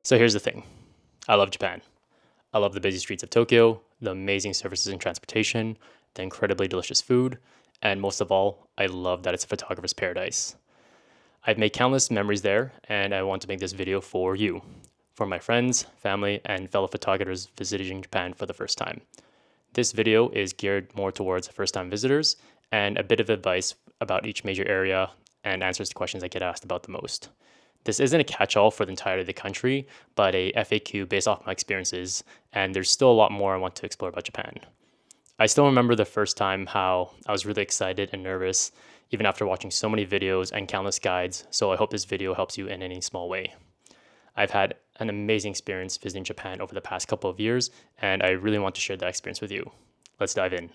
So here's the thing. I love Japan. I love the busy streets of Tokyo, the amazing services and transportation, the incredibly delicious food, and most of all, I love that it's a photographer's paradise. I've made countless memories there, and I want to make this video for you, for my friends, family, and fellow photographers visiting Japan for the first time. This video is geared more towards first-time visitors and a bit of advice about each major area and answers to questions I get asked about the most. This isn't a catch-all for the entirety of the country, but a FAQ based off my experiences, and there's still a lot more I want to explore about Japan. I still remember the first time how I was really excited and nervous, even after watching so many videos and countless guides, so I hope this video helps you in any small way. I've had an amazing experience visiting Japan over the past couple of years, and I really want to share that experience with you. Let's dive in.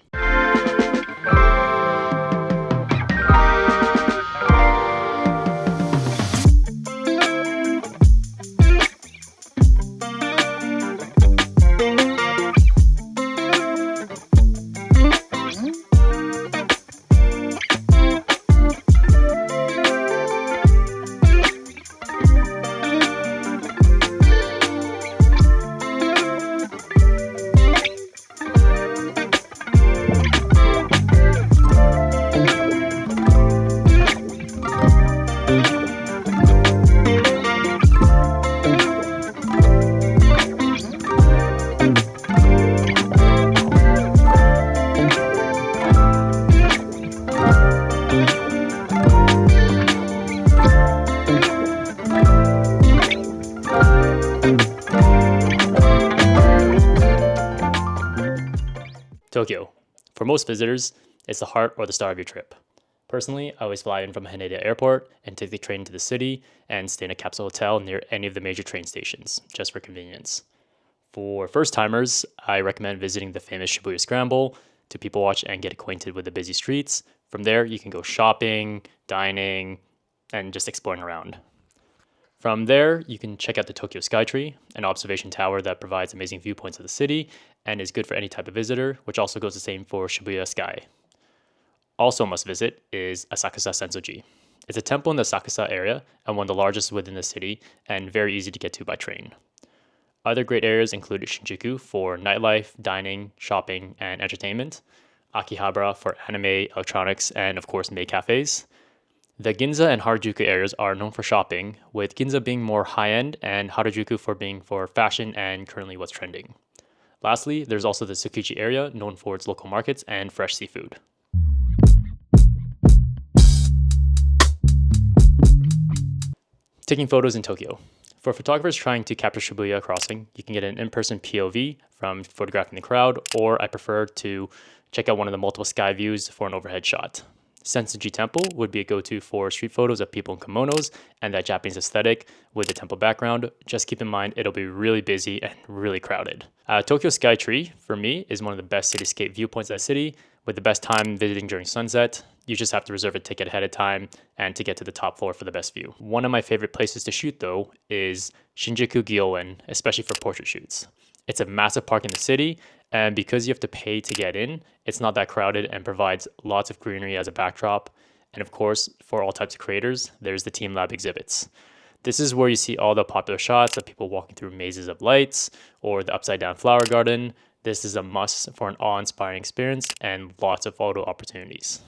Tokyo. For most visitors, it's the heart or the star of your trip. Personally, I always fly in from Haneda Airport and take the train to the city and stay in a capsule hotel near any of the major train stations, just for convenience. For first-timers, I recommend visiting the famous Shibuya Scramble to people watch and get acquainted with the busy streets. From there, you can go shopping, dining, and just exploring around. From there, you can check out the Tokyo Skytree, an observation tower that provides amazing viewpoints of the city and is good for any type of visitor, which also goes the same for Shibuya Sky. Also must visit is Asakusa Sensoji. It's a temple in the Asakusa area and one of the largest within the city and very easy to get to by train. Other great areas include Shinjuku for nightlife, dining, shopping, and entertainment, Akihabara for anime, electronics, and of course maid cafes. The Ginza and Harajuku areas are known for shopping, with Ginza being more high-end and Harajuku for being for fashion and currently what's trending. Lastly, there's also the Tsukiji area, known for its local markets and fresh seafood. Taking photos in Tokyo. For photographers trying to capture Shibuya crossing, you can get an in-person POV from photographing the crowd, or I prefer to check out one of the multiple sky views for an overhead shot. Sensoji Temple would be a go-to for street photos of people in kimonos and that Japanese aesthetic with the temple background. Just keep in mind it'll be really busy and really crowded. Tokyo Skytree, for me, is one of the best cityscape viewpoints of the city, with the best time visiting during sunset. You just have to reserve a ticket ahead of time and to get to the top floor for the best view. One of my favorite places to shoot, though, is Shinjuku Gyoen, especially for portrait shoots. It's a massive park in the city, and because you have to pay to get in, it's not that crowded and provides lots of greenery as a backdrop. And of course, for all types of creators, there's the Team Lab exhibits. This is where you see all the popular shots of people walking through mazes of lights or the upside down flower garden. This is a must for an awe-inspiring experience and lots of photo opportunities.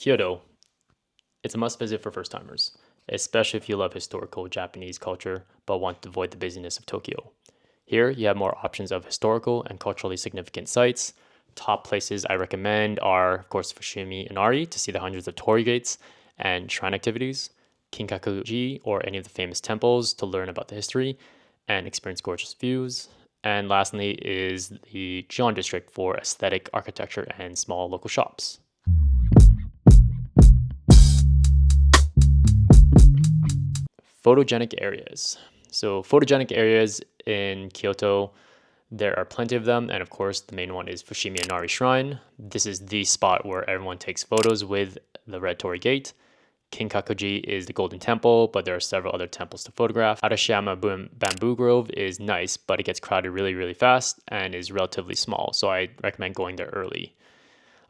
Kyoto. It's a must visit for first timers, especially if you love historical Japanese culture but want to avoid the busyness of Tokyo. Here, you have more options of historical and culturally significant sites. Top places I recommend are, of course, Fushimi Inari to see the hundreds of torii gates and shrine activities, Kinkakuji or any of the famous temples to learn about the history and experience gorgeous views. And lastly is the Gion district for aesthetic architecture and small local shops. Photogenic areas. So photogenic areas in Kyoto, there are plenty of them, and of course the main one is Fushimi Inari Shrine. This is the spot where everyone takes photos with the red torii gate. Kinkakuji is the Golden Temple, but there are several other temples to photograph. Arashiyama Bamboo Grove is nice, but it gets crowded really, really fast and is relatively small, so I recommend going there early.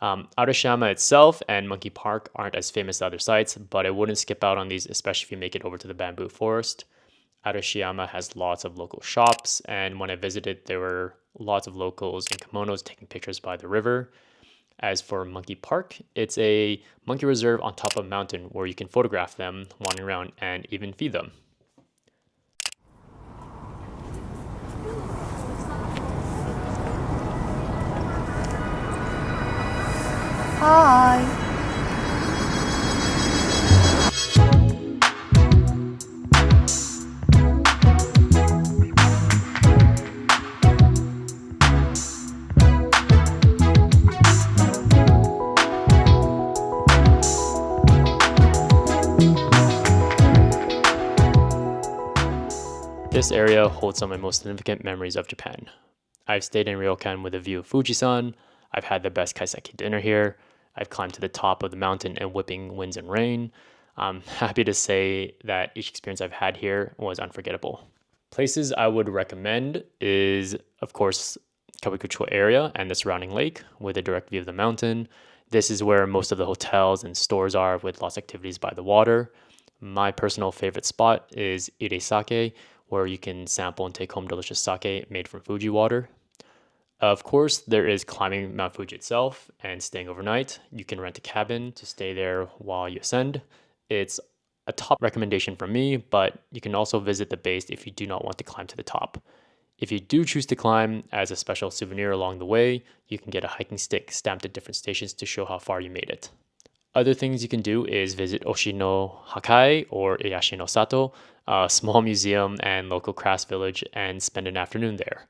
Arashiyama itself and Monkey Park aren't as famous as other sites, but I wouldn't skip out on these, especially if you make it over to the bamboo forest. Arashiyama has lots of local shops, and when I visited, there were lots of locals in kimonos taking pictures by the river. As for Monkey Park, it's a monkey reserve on top of a mountain where you can photograph them wandering around and even feed them. Hi. This area holds some of my most significant memories of Japan. I've stayed in ryokan with a view of Fujisan. I've had the best kaiseki dinner here. I've climbed to the top of the mountain in whipping winds and rain. I'm happy to say that each experience I've had here was unforgettable. Places I would recommend is, of course, Kawaguchiko area and the surrounding lake with a direct view of the mountain. This is where most of the hotels and stores are with lots of activities by the water. My personal favorite spot is Iresake, where you can sample and take home delicious sake made from Fuji water. Of course, there is climbing Mount Fuji itself and staying overnight. You can rent a cabin to stay there while you ascend. It's a top recommendation from me, but you can also visit the base if you do not want to climb to the top. If you do choose to climb as a special souvenir along the way, you can get a hiking stick stamped at different stations to show how far you made it. Other things you can do is visit Oshino Hakai or Iyashino Sato, a small museum and local crafts village, and spend an afternoon there.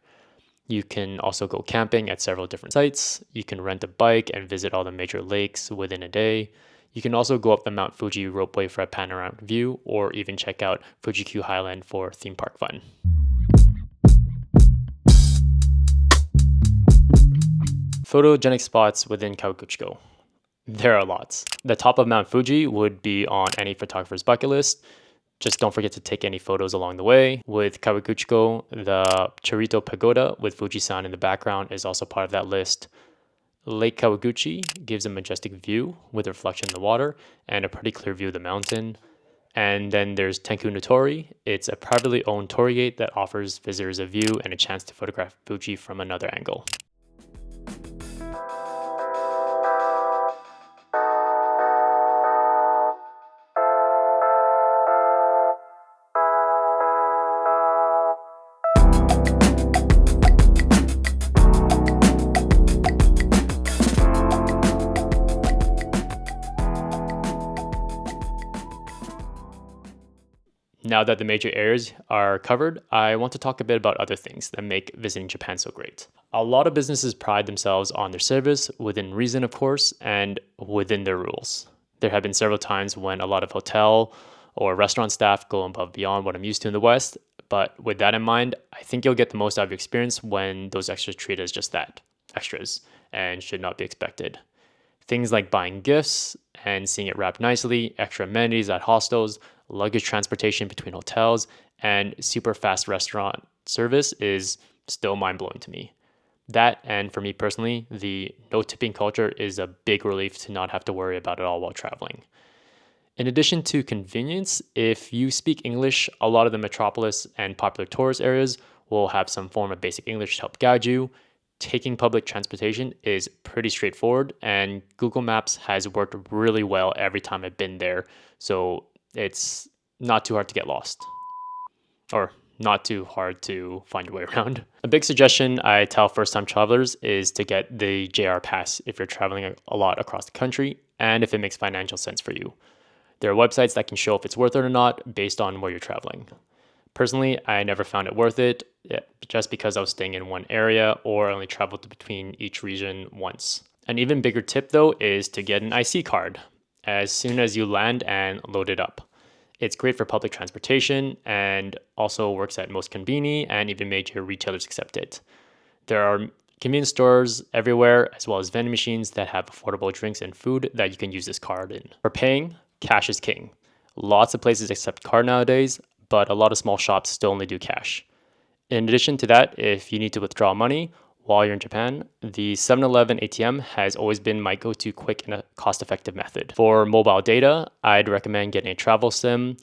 You can also go camping at several different sites. You can rent a bike and visit all the major lakes within a day. You can also go up the Mount Fuji ropeway for a panoramic view, or even check out Fuji-Q Highland for theme park fun. Photogenic spots within Kawaguchiko. There are lots. The top of Mount Fuji would be on any photographer's bucket list. Just don't forget to take any photos along the way. With Kawaguchiko, the Charito Pagoda with Fujisan in the background is also part of that list. Lake Kawaguchi gives a majestic view with reflection in the water and a pretty clear view of the mountain. And then there's Tenku no Tori. It's a privately owned torii gate that offers visitors a view and a chance to photograph Fuji from another angle. Now that the major areas are covered, I want to talk a bit about other things that make visiting Japan so great. A lot of businesses pride themselves on their service, within reason, of course, and within their rules. There have been several times when a lot of hotel or restaurant staff go above and beyond what I'm used to in the West, but with that in mind, I think you'll get the most out of your experience when those extras treat as just that, extras, and should not be expected. Things like buying gifts and seeing it wrapped nicely, extra amenities at hostels, luggage transportation between hotels, and super fast restaurant service is still mind-blowing to me. That, and for me personally, the no tipping culture is a big relief to not have to worry about it all while traveling. In addition to convenience, if you speak English, a lot of the metropolis and popular tourist areas will have some form of basic English to help guide you. Taking public transportation is pretty straightforward, and Google Maps has worked really well every time I've been there, so it's not too hard to get lost. Or not too hard to find your way around. A big suggestion I tell first-time travelers is to get the JR pass if you're traveling a lot across the country and if it makes financial sense for you. There are websites that can show if it's worth it or not based on where you're traveling. Personally, I never found it worth it just because I was staying in one area or only traveled between each region once. An even bigger tip though is to get an IC card as soon as you land and load it up. It's great for public transportation and also works at most conveni and even major retailers accept it. There are convenience stores everywhere as well as vending machines that have affordable drinks and food that you can use this card in. For paying, cash is king. Lots of places accept card nowadays, but a lot of small shops still only do cash. In addition to that, if you need to withdraw money while you're in Japan, the 7-Eleven ATM has always been my go-to quick and cost-effective method. For mobile data, I'd recommend getting a travel SIM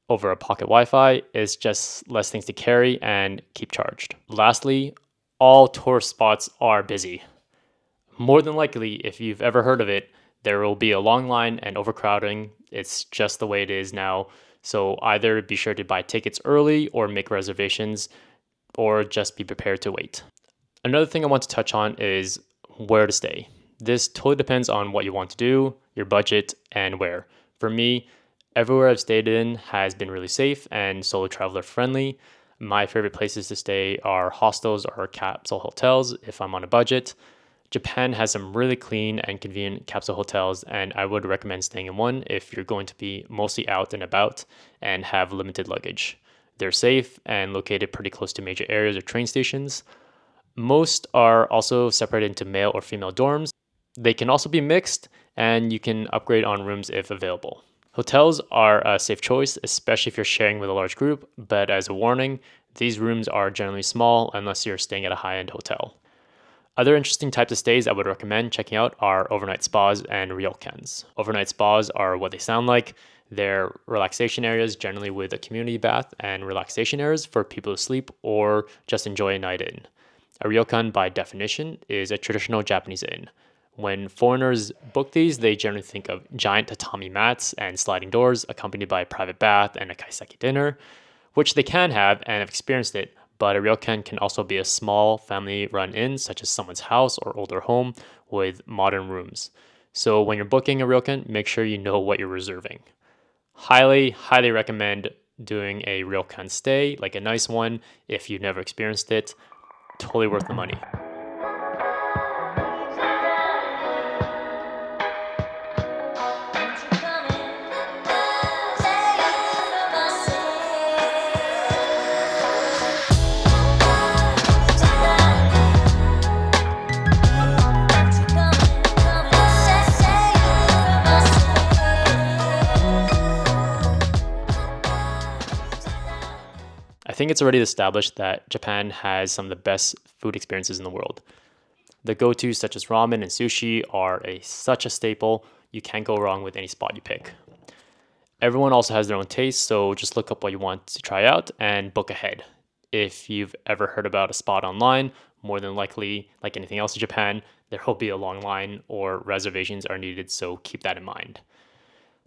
over a pocket Wi-Fi. It's just less things to carry and keep charged. Lastly, all tourist spots are busy. More than likely, if you've ever heard of it, there will be a long line and overcrowding. It's just the way it is now. So either be sure to buy tickets early or make reservations or just be prepared to wait. Another thing I want to touch on is where to stay. This totally depends on what you want to do, your budget, and where. For me, everywhere I've stayed in has been really safe and solo traveler friendly. My favorite places to stay are hostels or capsule hotels if I'm on a budget. Japan has some really clean and convenient capsule hotels, and I would recommend staying in one if you're going to be mostly out and about and have limited luggage. They're safe and located pretty close to major areas or train stations. Most are also separated into male or female dorms. They can also be mixed, and you can upgrade on rooms if available. Hotels are a safe choice, especially if you're sharing with a large group, but as a warning, these rooms are generally small unless you're staying at a high-end hotel. Other interesting types of stays I would recommend checking out are overnight spas and ryokans. Overnight spas are what they sound like. They're relaxation areas, generally with a community bath and relaxation areas for people to sleep or just enjoy a night in. A ryokan, by definition, is a traditional Japanese inn. When foreigners book these, they generally think of giant tatami mats and sliding doors, accompanied by a private bath and a kaiseki dinner, which they can have and have experienced it, but a ryokan can also be a small family-run inn, such as someone's house or older home with modern rooms. So when you're booking a ryokan, make sure you know what you're reserving. Highly, highly recommend doing a ryokan stay, like a nice one, if you've never experienced it. Totally worth the money. I think it's already established that Japan has some of the best food experiences in the world. The go-tos such as ramen and sushi are such a staple, you can't go wrong with any spot you pick. Everyone also has their own taste, so just look up what you want to try out and book ahead. If you've ever heard about a spot online, more than likely, like anything else in Japan, there will be a long line or reservations are needed, so keep that in mind.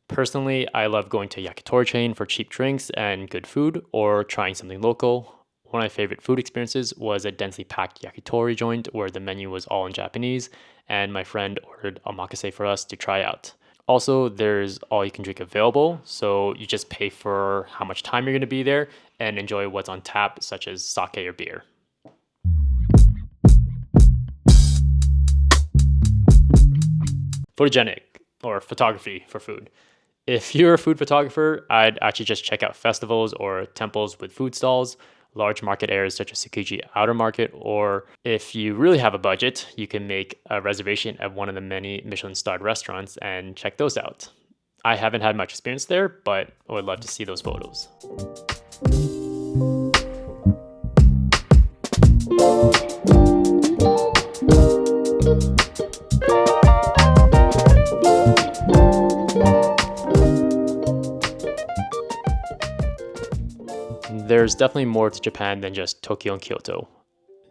Personally, I love going to a yakitori chain for cheap drinks and good food or trying something local. One of my favorite food experiences was a densely packed yakitori joint where the menu was all in Japanese and my friend ordered omakase for us to try out. Also, there's all you can drink available, so you just pay for how much time you're going to be there and enjoy what's on tap, such as sake or beer. Photogenic, or photography for food. If you're a food photographer, I'd actually just check out festivals or temples with food stalls, large market areas such as Tsukiji Outer Market, or if you really have a budget, you can make a reservation at one of the many Michelin-starred restaurants and check those out. I haven't had much experience there, but I would love to see those photos. There's definitely more to Japan than just Tokyo and Kyoto.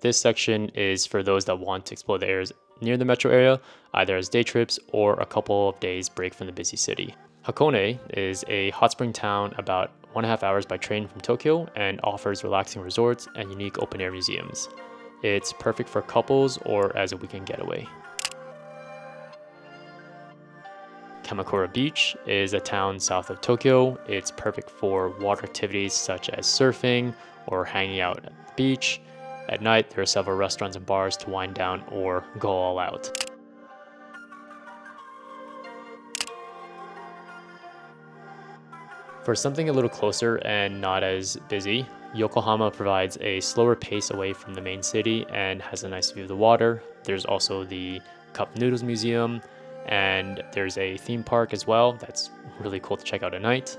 This section is for those that want to explore the areas near the metro area, either as day trips or a couple of days break from the busy city. Hakone is a hot spring town about 1.5 hours by train from Tokyo and offers relaxing resorts and unique open-air museums. It's perfect for couples or as a weekend getaway. Kamakura Beach is a town south of Tokyo. It's perfect for water activities such as surfing or hanging out at the beach. At night, there are several restaurants and bars to wind down or go all out. For something a little closer and not as busy, Yokohama provides a slower pace away from the main city and has a nice view of the water. There's also the Cup Noodles Museum, and there's a theme park as well that's really cool to check out at night.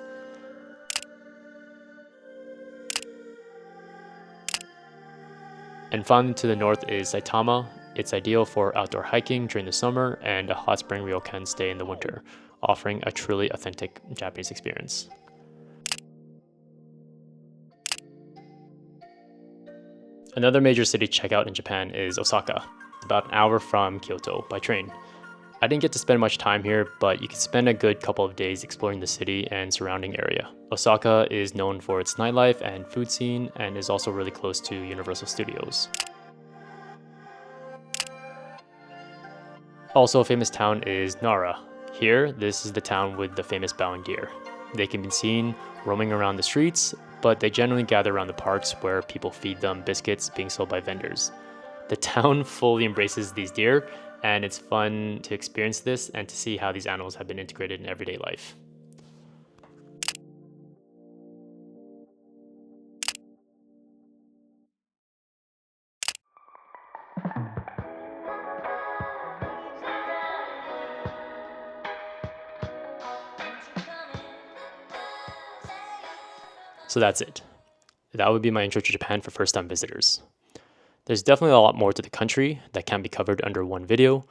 And finally, to the north is Saitama. It's ideal for outdoor hiking during the summer and a hot spring ryokan stay in the winter, offering a truly authentic Japanese experience. Another major city to check out in Japan is Osaka, about an hour from Kyoto by train. I didn't get to spend much time here, but you can spend a good couple of days exploring the city and surrounding area. Osaka is known for its nightlife and food scene and is also really close to Universal Studios. Also a famous town is Nara. Here, this is the town with the famous bowing deer. They can be seen roaming around the streets, but they generally gather around the parks where people feed them biscuits being sold by vendors. The town fully embraces these deer, and it's fun to experience this and to see how these animals have been integrated in everyday life. So that's it. That would be my intro to Japan for first-time visitors. There's definitely a lot more to the country that can be covered under one video,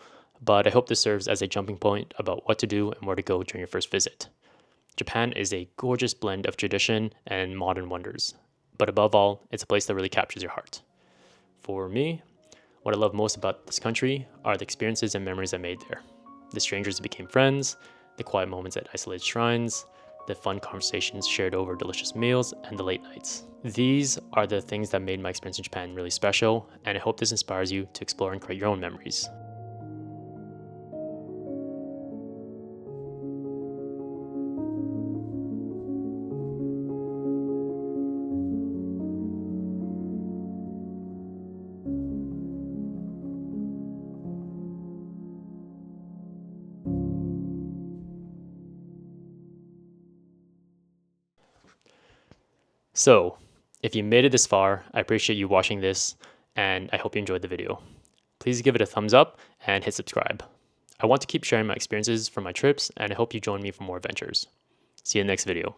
but I hope this serves as a jumping point about what to do and where to go during your first visit. Japan is a gorgeous blend of tradition and modern wonders, but above all, it's a place that really captures your heart. For me, what I love most about this country are the experiences and memories I made there. The strangers who became friends, the quiet moments at isolated shrines, the fun conversations shared over delicious meals, and the late nights. These are the things that made my experience in Japan really special, and I hope this inspires you to explore and create your own memories. So, if you made it this far, I appreciate you watching this, and I hope you enjoyed the video. Please give it a thumbs up and hit subscribe. I want to keep sharing my experiences from my trips, and I hope you join me for more adventures. See you in the next video.